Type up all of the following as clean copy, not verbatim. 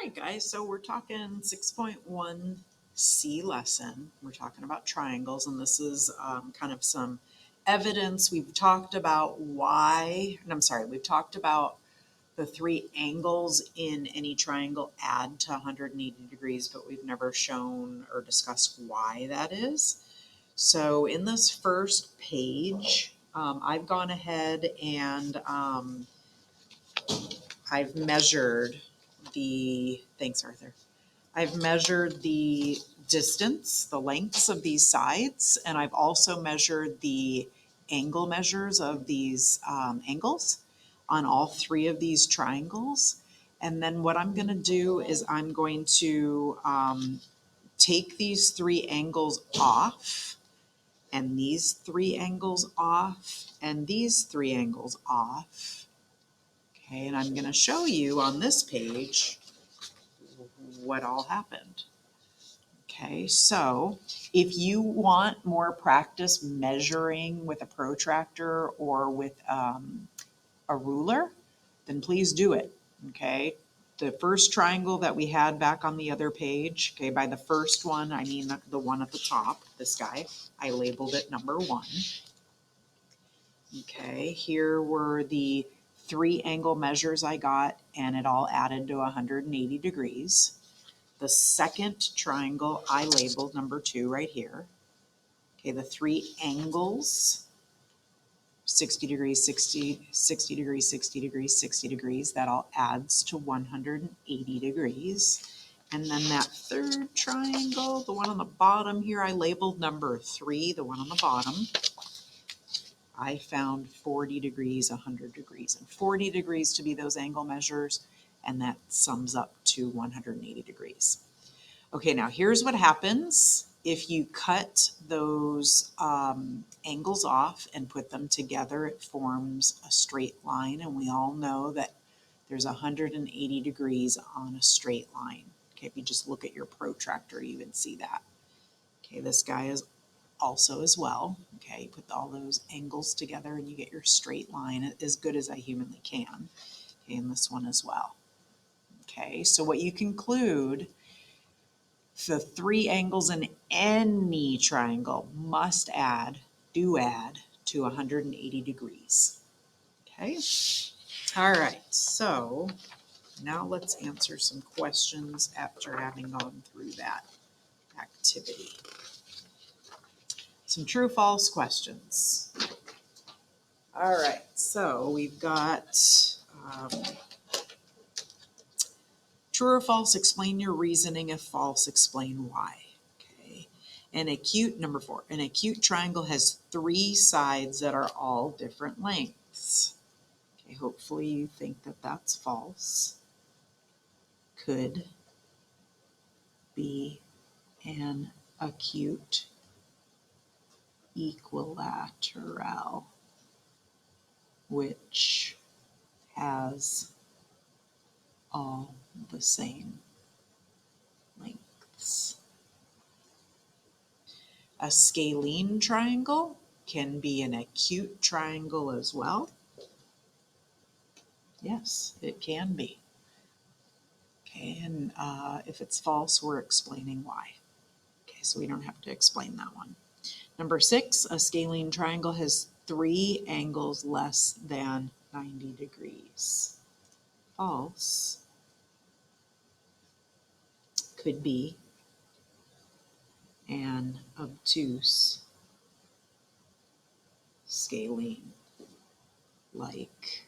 right, guys, so we're talking 6.1C lesson. We're talking about triangles, and this is kind of some evidence. We've talked about we've talked about the three angles in any triangle add to 180 degrees, but we've never shown or discussed why that is. So in this first page, I've gone ahead and I've measured thanks, Arthur. I've measured the distance, the lengths of these sides, and I've also measured the angle measures of these angles on all three of these triangles. And then what I'm going to do is I'm going to take these three angles off, and these three angles off, and these three angles off. Okay, and I'm going to show you on this page what all happened. Okay, so if you want more practice measuring with a protractor or with a ruler, then please do it. Okay, the first triangle that we had back on the other page, okay, by the first one, I mean the one at the top, this guy, I labeled it number 1. Okay, here were the 3 angle measures I got, and it all added to 180 degrees. The second triangle I labeled number 2 right here. Okay, the 3 angles, 60 degrees, 60, 60 degrees, 60 degrees, 60 degrees, that all adds to 180 degrees. And then that third triangle, the one on the bottom here, I labeled number 3, the one on the bottom. I found 40 degrees, 100 degrees, and 40 degrees to be those angle measures, and that sums up to 180 degrees. Okay, now here's what happens if you cut those angles off and put them together. It forms a straight line, and we all know that there's 180 degrees on a straight line. Okay, if you just look at your protractor, you would see that. Okay, this guy is also as well. Okay, you put all those angles together and you get your straight line as good as I humanly can. Okay, and this one as well. Okay, so what you conclude, the 3 angles in any triangle must add to 180 degrees. Okay, all right, so now let's answer some questions after having gone through that activity. Some true false questions. All right, so we've got true or false, explain your reasoning. If false, explain why. Okay. Number 4, an acute triangle has 3 sides that are all different lengths. Okay, hopefully you think that that's false. Could be an acute equilateral, which has all the same lengths. A scalene triangle can be an acute triangle as well. Yes, it can be. Okay, and if it's false, we're explaining why. Okay, so we don't have to explain that one. Number 6, a scalene triangle has 3 angles less than 90 degrees. False. Could be an obtuse scalene, like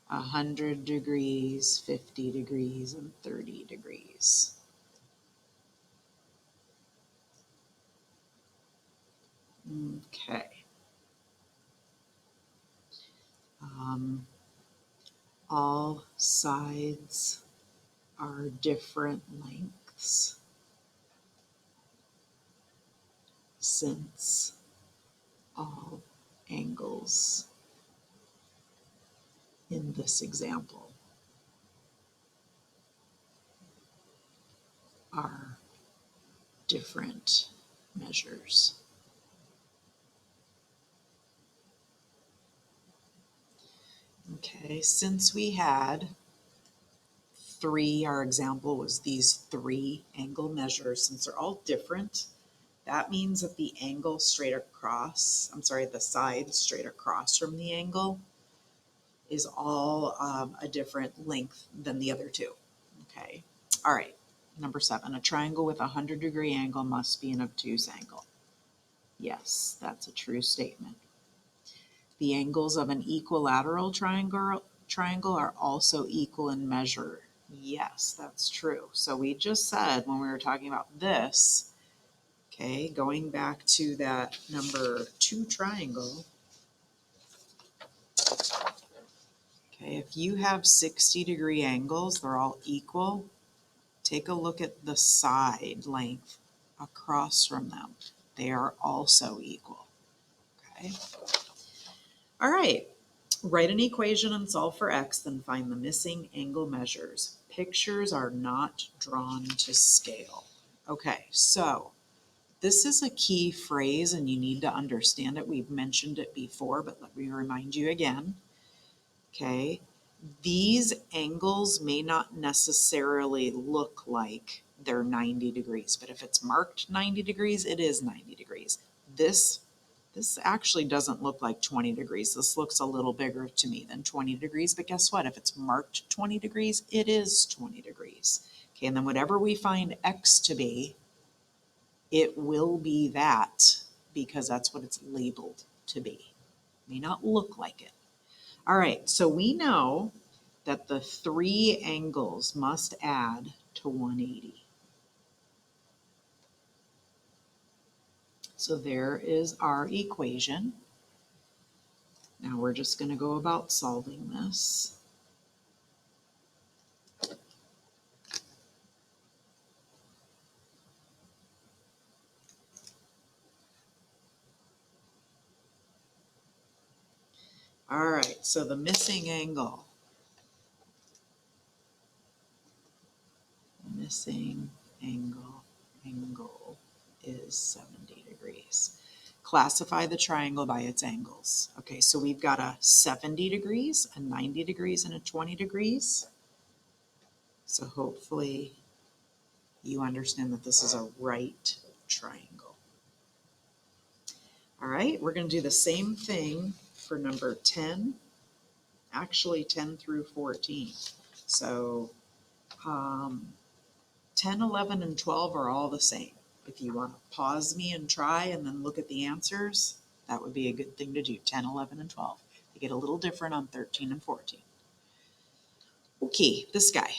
100 degrees, 50 degrees, and 30 degrees. Okay. All sides are different lengths since all angles in this example are different measures. Okay, since we had three, our example was these three angle measures. Since they're all different, that means that the angle straight across, the side straight across from the angle is all a different length than the other two. Okay. All right. Number 7, a triangle with a 100-degree angle must be an obtuse angle. Yes, that's a true statement. The angles of an equilateral triangle are also equal in measure. Yes, that's true. So we just said when we were talking about this, okay, going back to that number 2 triangle, okay, if you have 60-degree angles, they're all equal. Take a look at the side length across from them. They are also equal. Okay. All right. Write an equation and solve for x, then find the missing angle measures. Pictures are not drawn to scale. Okay, so this is a key phrase and you need to understand it. We've mentioned it before, but let me remind you again. Okay, these angles may not necessarily look like they're 90 degrees, but if it's marked 90 degrees, it is 90 degrees. This actually doesn't look like 20 degrees. This looks a little bigger to me than 20 degrees, but guess what? If it's marked 20 degrees, it is 20 degrees. Okay, and then whatever we find x to be, it will be that because that's what it's labeled to be. It may not look like it. All right, so we know that the 3 angles must add to 180. So there is our equation. Now we're just going to go about solving this. All right, so the missing angle. Angle is 70 degrees. Classify the triangle by its angles. Okay, so we've got a 70 degrees, a 90 degrees, and a 20 degrees. So hopefully you understand that this is a right triangle. All right, we're going to do the same thing for number 10, actually 10 through 14. So 10, 11, and 12 are all the same. If you want to pause me and try and then look at the answers, that would be a good thing to do. 10, 11, and 12. They get a little different on 13 and 14. Okay, this guy.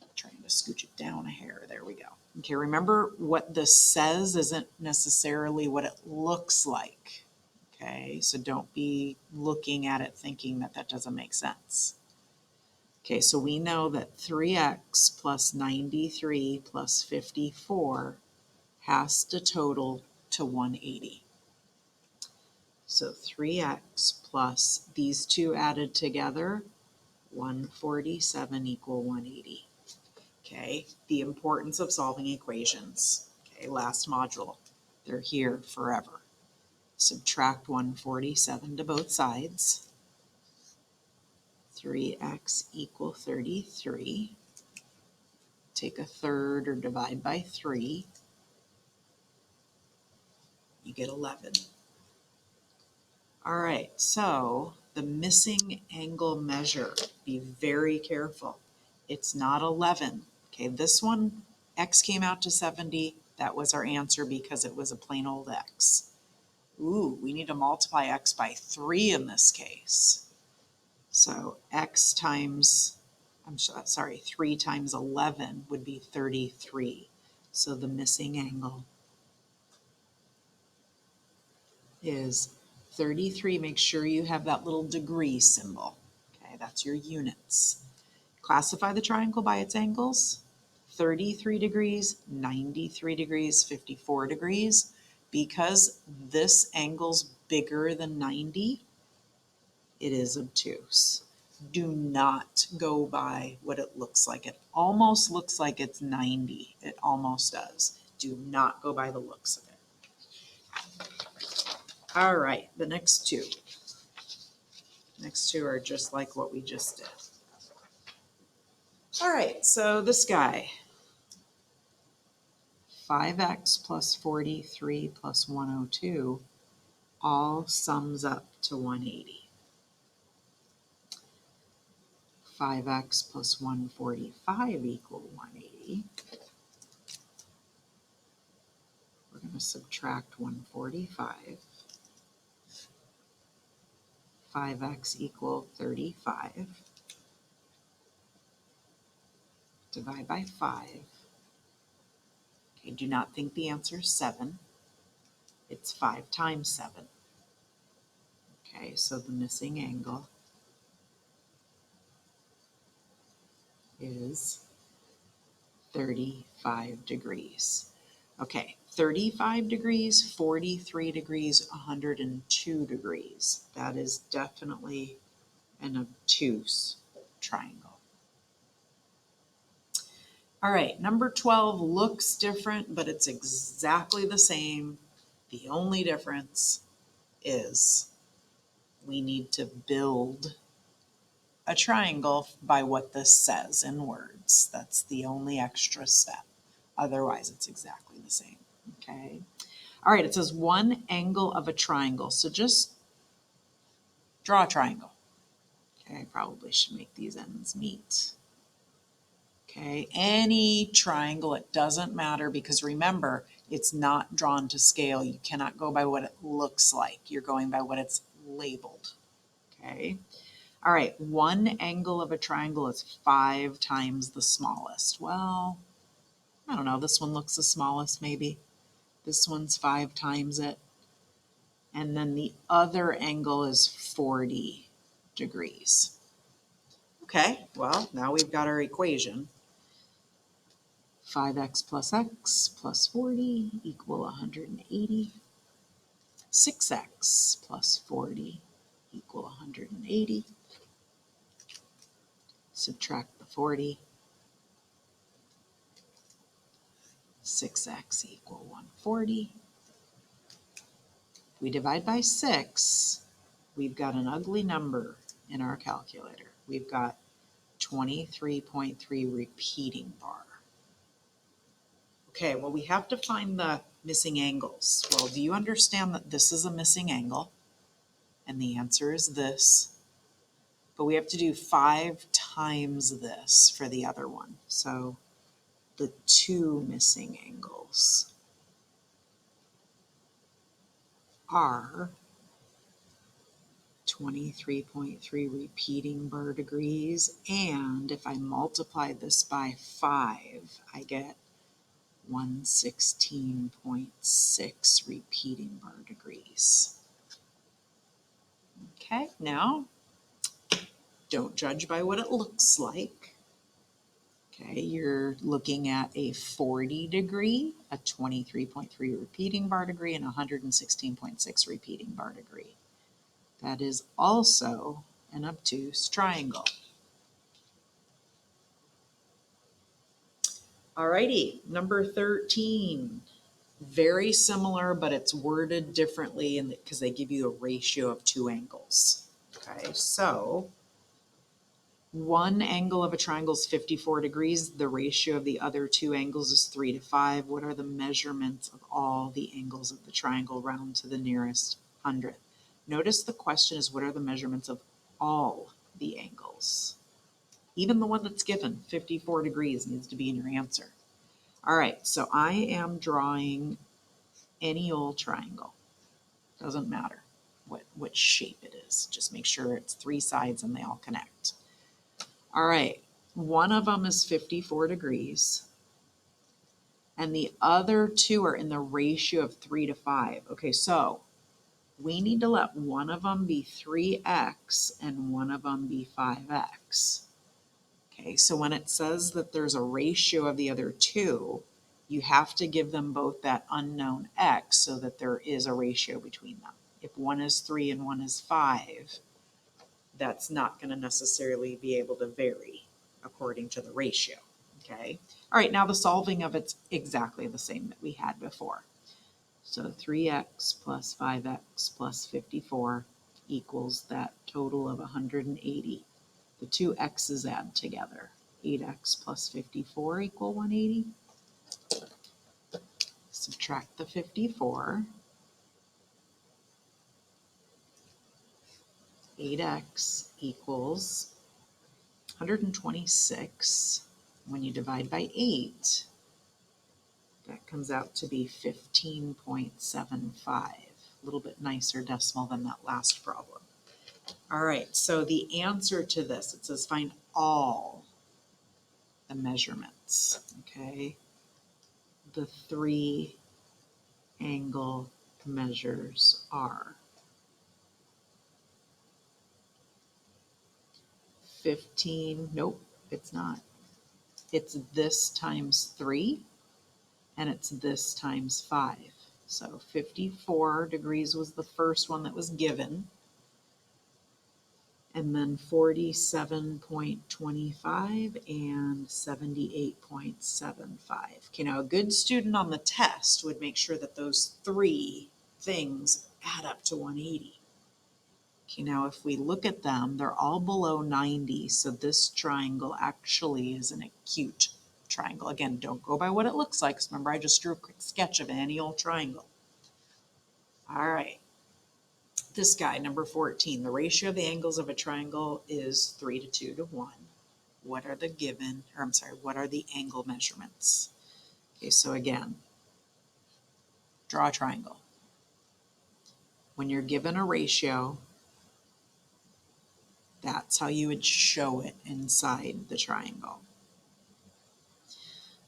I'm trying to scooch it down a hair. There we go. Okay, remember what this says isn't necessarily what it looks like. Okay, so don't be looking at it thinking that that doesn't make sense. Okay, so we know that 3x plus 93 plus 54 has to total to 180. So 3x plus these two added together, 147 equal 180. Okay, the importance of solving equations. Okay, last module. They're here forever. Subtract 147 to both sides. 3x equal 33. Take a third or divide by 3. You get 11. All right, so the missing angle measure, be very careful. It's not 11. Okay, this one, x came out to 70. That was our answer because it was a plain old x. Ooh, we need to multiply x by 3 in this case. So x times, 3 times 11 would be 33. So the missing angle is 33. Make sure you have that little degree symbol. Okay, that's your units. Classify the triangle by its angles. 33 degrees, 93 degrees, 54 degrees. Because this angle's bigger than 90, it is obtuse. Do not go by what it looks like. It almost looks like it's 90. It almost does. Do not go by the looks of it. All right, the next two. Next two are just like what we just did. All right, so this guy, 5x plus 43 plus 102, all sums up to 180. 5x plus 145 equal 180. We're going to subtract 145. 5x equal 35. Divide by 5. Okay, do not think the answer is 7. It's 5 times 7. Okay, so the missing angle is 35 degrees. Okay, 35 degrees, 43 degrees, 102 degrees. That is definitely an obtuse triangle. All right, number 12 looks different, but it's exactly the same. The only difference is we need to build a triangle by what this says in words. That's the only extra step. Otherwise, it's exactly the same. Okay. All right, it says one angle of a triangle. So just draw a triangle. Okay, I probably should make these ends meet. Okay, any triangle, it doesn't matter because remember, it's not drawn to scale. You cannot go by what it looks like. You're going by what it's labeled. Okay. All right, one angle of a triangle is 5 times the smallest. Well, I don't know, this one looks the smallest maybe. This one's 5 times it. And then the other angle is 40 degrees. Okay, well, now we've got our equation. 5x plus 40 equal 180. 6x plus 40 equal 180. Subtract the 40. 6x equal 140. We divide by 6, we've got an ugly number in our calculator. We've got 23.3 repeating bar. Okay, well, we have to find the missing angles. Well, do you understand that this is a missing angle? And the answer is this. But we have to do 5 times this for the other one. So the 2 missing angles are 23.3 repeating bar degrees, and if I multiply this by 5, I get 116.6 repeating bar degrees. Okay, now don't judge by what it looks like. Okay, you're looking at a 40 degree, a 23.3 repeating bar degree, and a 116.6 repeating bar degree. That is also an obtuse triangle. Alrighty, number 13. Very similar, but it's worded differently because they give you a ratio of 2 angles. Okay, so one angle of a triangle is 54 degrees. The ratio of the other 2 angles is 3 to 5. What are the measurements of all the angles of the triangle round to the nearest hundredth? Notice the question is, what are the measurements of all the angles? Even the one that's given, 54 degrees, needs to be in your answer. All right, so I am drawing any old triangle. Doesn't matter what shape it is. Just make sure it's 3 sides and they all connect. All right, one of them is 54 degrees, and the other 2 are in the ratio of 3 to 5. Okay, so we need to let one of them be 3x and one of them be 5x. Okay, so when it says that there's a ratio of the other 2, you have to give them both that unknown x so that there is a ratio between them. If one is 3 and one is 5, that's not going to necessarily be able to vary according to the ratio. Okay. All right, now the solving of it's exactly the same that we had before. So 3x plus 5x plus 54 equals that total of 180. The 2 x's add together, 8x plus 54 equal 180. Subtract the 54. 8x equals 126. When you divide by 8, that comes out to be 15.75. A little bit nicer decimal than that last problem. All right, so the answer to this, it says find all the measurements, okay? The three angle measures are 15, nope, it's not. It's this times 3, and it's this times 5. So 54 degrees was the first one that was given. And then 47.25 and 78.75. Okay, now a good student on the test would make sure that those three things add up to 180. Okay, now if we look at them, they're all below 90, so this triangle actually is an acute triangle. Again, don't go by what it looks like, because remember I just drew a quick sketch of any old triangle. All right. This guy, number 14, the ratio of the angles of a triangle is 3 to 2 to 1. What are the what are the angle measurements? Okay, so again, draw a triangle. When you're given a ratio, that's how you would show it inside the triangle.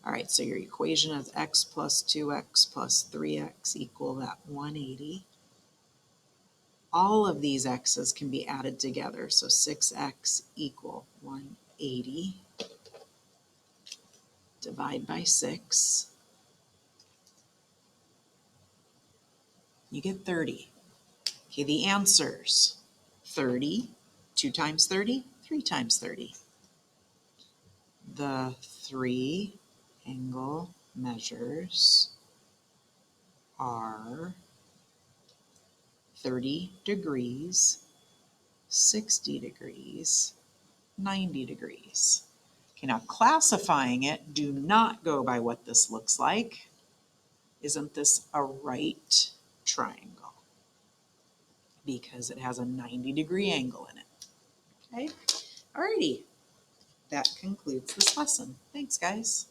All right, so your equation is x plus 2x plus 3x equal that 180. All of these x's can be added together, so 6x equal 180. Divide by 6. You get 30. Okay, the answers. 30, 2 times 30, 3 times 30. The three angle measures are 30 degrees, 60 degrees, 90 degrees. Okay, now classifying it, do not go by what this looks like. Isn't this a right triangle? Because it has a 90-degree angle in it. Okay, alrighty. That concludes this lesson. Thanks, guys.